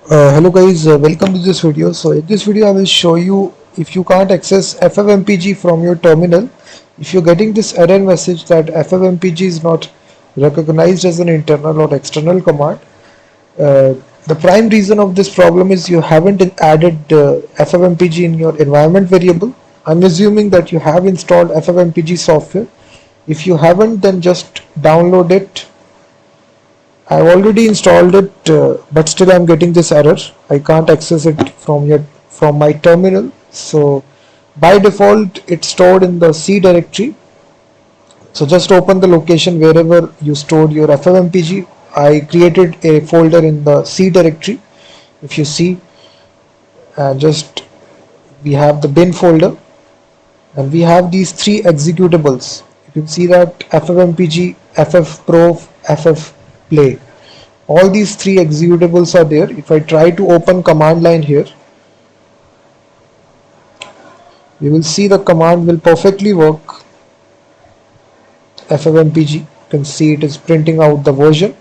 Hello guys, welcome to this video. So in this video I will show you if you can't access ffmpeg from your terminal, if you're getting this error message that ffmpeg is not recognized as an internal or external command. The prime reason of this problem is you haven't added ffmpeg in your environment variable. I'm assuming that you have installed ffmpeg software. If you haven't, then just download it. I've already installed it, but still I'm getting this error. I can't access it from my terminal. So by default, it's stored in the C directory. So just open the location wherever you stored your ffmpeg. I created a folder in the C directory. If you see, just we have the bin folder, and we have these three executables. You can see that ffmpeg, ffprof, ffplay. All these three executables are there. If I try to open command line here, you will see the command will perfectly work. ffmpeg, you can see it is printing out the version.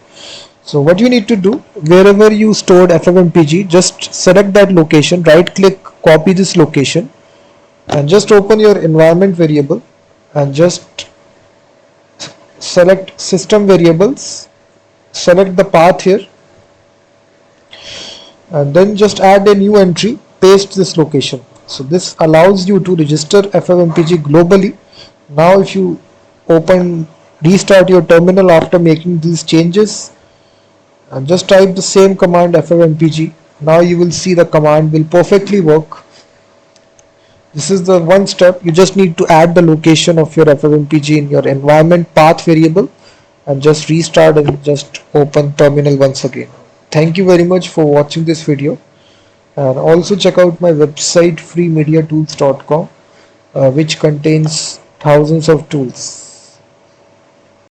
So what you need to do, wherever you stored ffmpeg, just select that location, right click, copy this location, and just open your environment variable and just select system variables, select the path here, and then just add a new entry, paste this location. So this allows you to register ffmpeg globally. Now if you restart your terminal after making these changes and just type the same command ffmpeg, now you will see the command will perfectly work. This is the one step. You just need to add the location of your ffmpeg in your environment path variable and just restart and just open terminal once again. Thank you very much for watching this video, and also check out my website freemediatools.com, which contains thousands of tools.